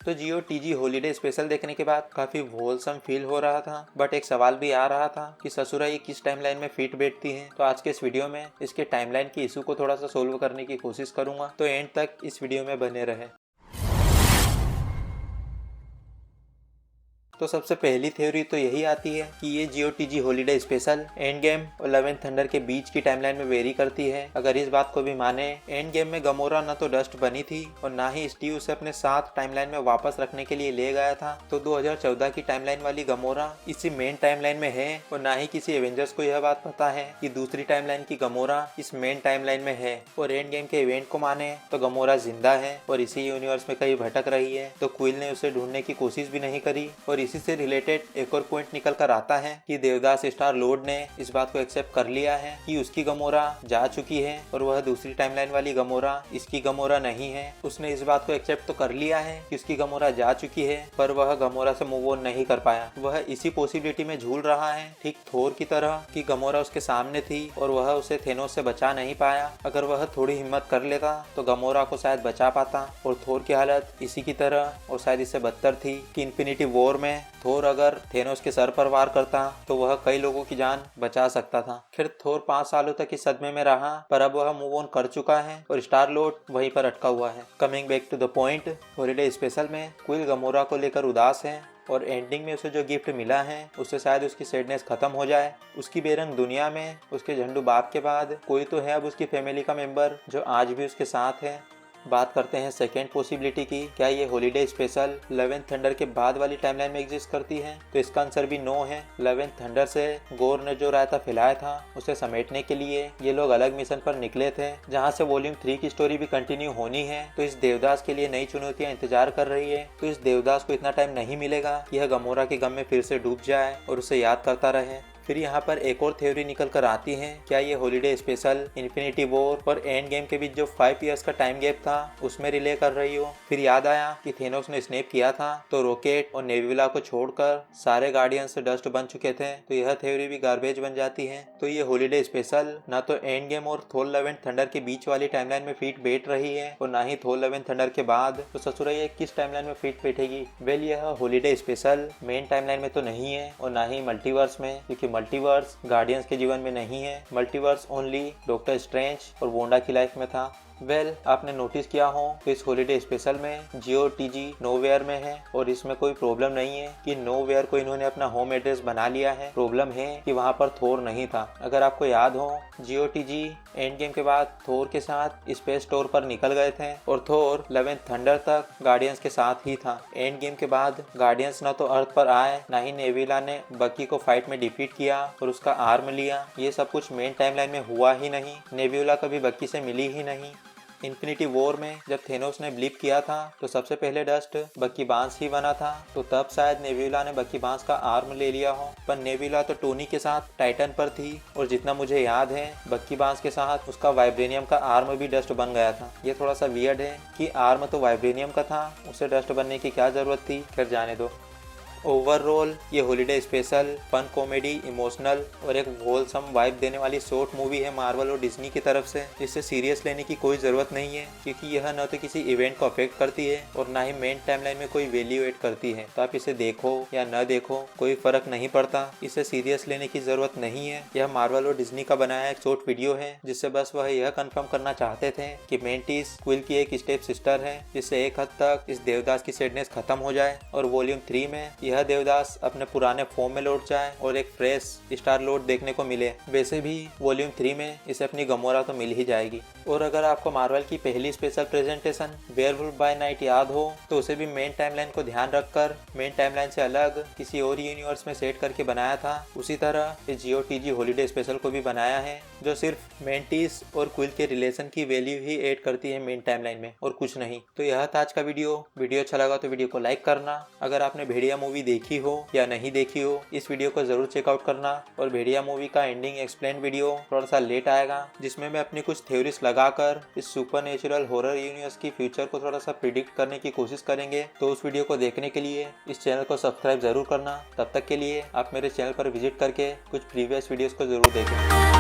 तो जियो TG holiday special देखने के बाद काफी होलसम फील हो रहा था, बट एक सवाल भी आ रहा था कि ससुरा ये किस टाइमलाइन में फिट बैठती है। तो आज के इस वीडियो में इसके टाइमलाइन की इशू को थोड़ा सा सोल्व करने की कोशिश करूंगा, तो एंड तक इस वीडियो में बने रहे। तो सबसे पहली थ्योरी तो यही आती है कि ये Jio TG holiday special and game और लव एंड थंडर के बीच की टाइमलाइन में वेरी करती है। अगर इस बात को भी माने, एंड गेम में गमोरा न तो डस्ट बनी थी और ना ही स्टीव उसे अपने साथ टाइमलाइन में वापस रखने के लिए ले गया था। तो 2014 की टाइमलाइन वाली गमोरा इसी मेन टाइमलाइन में है और ना ही किसी एवेंजर्स को यह बात पता है कि दूसरी टाइमलाइन की गमोरा इस मेन टाइमलाइन में है। और एंड गेम के इवेंट को माने तो गमोरा जिंदा है और इसी यूनिवर्स में कहीं भटक रही है। तो क्विल ने उसे ढूंढने की कोशिश भी नहीं करी। और इसी से रिलेटेड एक और पॉइंट निकल कर आता है कि देवदास स्टार लॉर्ड ने इस बात को एक्सेप्ट कर लिया है कि उसकी गमोरा जा चुकी है और वह दूसरी टाइमलाइन वाली गमोरा इसकी गमोरा नहीं है। उसने इस बात को एक्सेप्ट तो कर लिया है कि उसकी गमोरा जा चुकी है, पर वह गमोरा से मूव ऑन नहीं कर पाया। वह इसी पॉसिबिलिटी में झूल रहा है, ठीक थोर की तरह कि गमोरा उसके सामने थी और वह उसे थेनोस से बचा नहीं पाया। अगर वह थोड़ी हिम्मत कर लेता तो गमोरा को शायद बचा पाता। और थोर की हालत इसी की तरह और शायद इससे बदतर थी कि इन्फिनिटी वॉर में थोर अगर थेनोस के सर पर वार करता तो वह कई लोगों की जान बचा सकता था। फिर थोर 5 सालों तक इस सदमे में रहा, पर अब वह मूव ऑन कर चुका है और स्टार लॉर्ड वहीं पर अटका हुआ है। Coming back to the point, holiday special में क्विल गमोरा को लेकर उदास है और एंडिंग में उसे जो गिफ्ट मिला है उससे शायद उसकी सैडनेस खत्म हो जाए। उसकी बेरंग दुनिया में उसके झंडू बाप के बाद कोई तो है अब उसकी फैमिली का मेंबर जो आज भी उसके साथ है। बात करते हैं सेकेंड पॉसिबिलिटी की, क्या ये holiday special love and thunder के बाद वाली टाइमलाइन में एग्जिस्ट करती है? तो इसका आंसर भी नो है। लव एंड थंडर से गोर ने जो रायता फैलाया था उसे समेटने के लिए ये लोग अलग मिशन पर निकले थे, जहां से वॉल्यूम 3 की स्टोरी भी कंटिन्यू होनी है। तो इस देवदास के लिए नई चुनौतियां इंतजार कर रही है। तो इस देवदास को इतना टाइम नहीं मिलेगा कि यह गमोरा के गम में फिर से डूब जाए और उसे याद करता रहे। फिर यहाँ पर एक और थ्योरी निकल कर आती है, क्या ये हॉलीडे स्पेशल इन्फिनिटी वॉर और एंड गेम के बीच जो 5 इयर्स का टाइम गैप था उसमें रिले कर रही हो? फिर याद आया कि थेनोस ने स्नेप किया था तो रॉकेट और नेबुला को छोड़कर सारे गार्डियंस डस्ट बन चुके थे, तो यह थ्योरी भी गार्बेज बन जाती है। तो ये हॉलीडे स्पेशल ना तो एंड गेम और थोर लव एंड थंडर के बीच वाली टाइमलाइन में फिट बैठ रही है और ना ही थोर लव एंड थंडर के बाद। तो ससुरा ये किस टाइमलाइन में फिट बैठेगी? वेल, यह हॉलीडे स्पेशल मेन टाइमलाइन में तो नहीं है और ना ही मल्टीवर्स में, क्योंकि मल्टीवर्स गार्डियंस के जीवन में नहीं है। मल्टीवर्स ओनली डॉक्टर स्ट्रेंज और वोंडा की लाइफ में था। आपने नोटिस किया हो तो इस हॉलीडे स्पेशल में जियो टीजी नोवेयर में है और इसमें कोई प्रॉब्लम नहीं है कि नोवेयर को इन्होंने अपना होम एड्रेस बना लिया है। प्रॉब्लम है कि वहां पर थोर नहीं था। अगर आपको याद हो, जियो टीजी एंड गेम के बाद थोर के साथ स्पेस स्टोर पर निकल गए थे और थोर लव एंड थंडर तक गार्डियंस के साथ ही था। एंड गेम के बाद गार्डियंस न तो अर्थ पर आए, ना ही नेविला ने बकी को फाइट में डिफीट किया और उसका आर्म लिया। ये सब कुछ मेन टाइमलाइन में हुआ ही नहीं। नेविला कभी बकी से मिली ही नहीं। इन्फिनिटी वॉर में जब थेनोस ने ब्लीप किया था तो सबसे पहले डस्ट बकी बांस ही बना था, तो तब शायद नेबुला ने बकी बांस का आर्म ले लिया हो। पर नेबुला तो टोनी के साथ टाइटन पर थी और जितना मुझे याद है बकी बांस के साथ उसका वाइब्रेनियम का आर्म भी डस्ट बन गया था। ये थोड़ा सा वियर्ड है कि आर्म तो वाइब्रेनियम का था, उसे डस्ट बनने की क्या जरूरत थी। खैर जाने दो। ओवरऑल ये holiday special fun comedy emotional और एक होलसम वाइब देने वाली शॉर्ट मूवी है मार्वल और डिज्नी की तरफ से। इसे सीरियस लेने की कोई ज़रूरत नहीं है, क्योंकि यह न तो किसी इवेंट को अफेक्ट करती है और ना ही मेन टाइमलाइन में कोई वैल्यू एड करती है। तो आप इसे देखो या न देखो कोई फर्क नहीं पड़ता, इसे सीरियस लेने की ज़रूरत नहीं है। यह मार्वल और डिज्नी का बनाया एक शॉर्ट वीडियो है जिससे बस वह यह कंफर्म करना चाहते थे कि मेंटिस क्विल की एक स्टेप सिस्टर है, जिससे एक हद तक इस देवदास की सैडनेस खत्म हो जाए और वॉल्यूम 3 में यह देवदास अपने पुराने फॉर्म में लौट जाए और एक फ्रेश स्टार लॉर्ड देखने को मिले। वैसे भी वॉल्यूम 3 में इसे अपनी गमोरा तो मिल ही जाएगी। और अगर आपको मार्वल की पहली special presentation werewolf by night याद हो तो उसे भी मेन टाइमलाइन को ध्यान रखकर मेन टाइमलाइन से अलग किसी और यूनिवर्स में सेट करके बनाया था। उसी तरह इस जियो टीजी हॉलीडे स्पेशल को भी बनाया है, जो सिर्फ मेंटिस और क्विल के रिलेशन की वैल्यू ही ऐड करती है मेन टाइमलाइन में और कुछ नहीं। तो यह था आज का वीडियो अच्छा लगा तो वीडियो को लाइक करना। अगर आपने भेड़िया मूवी देखी हो या नहीं देखी हो, इस वीडियो को जरूर चेकआउट करना। और भेड़िया मूवी का एंडिंग एक्सप्लेन वीडियो थोड़ा सा लेट आएगा, जिसमें मैं अपनी कुछ थ्योरीज लगाकर इस सुपरनेचुरल हॉरर यूनिवर्स की फ्यूचर को थोड़ा सा प्रिडिक्ट करने की कोशिश करेंगे। तो उस वीडियो को देखने के लिए इस चैनल को सब्सक्राइब जरूर करना। तब तक के लिए आप मेरे चैनल पर विजिट करके कुछ प्रीवियस वीडियोस को जरूर देखें।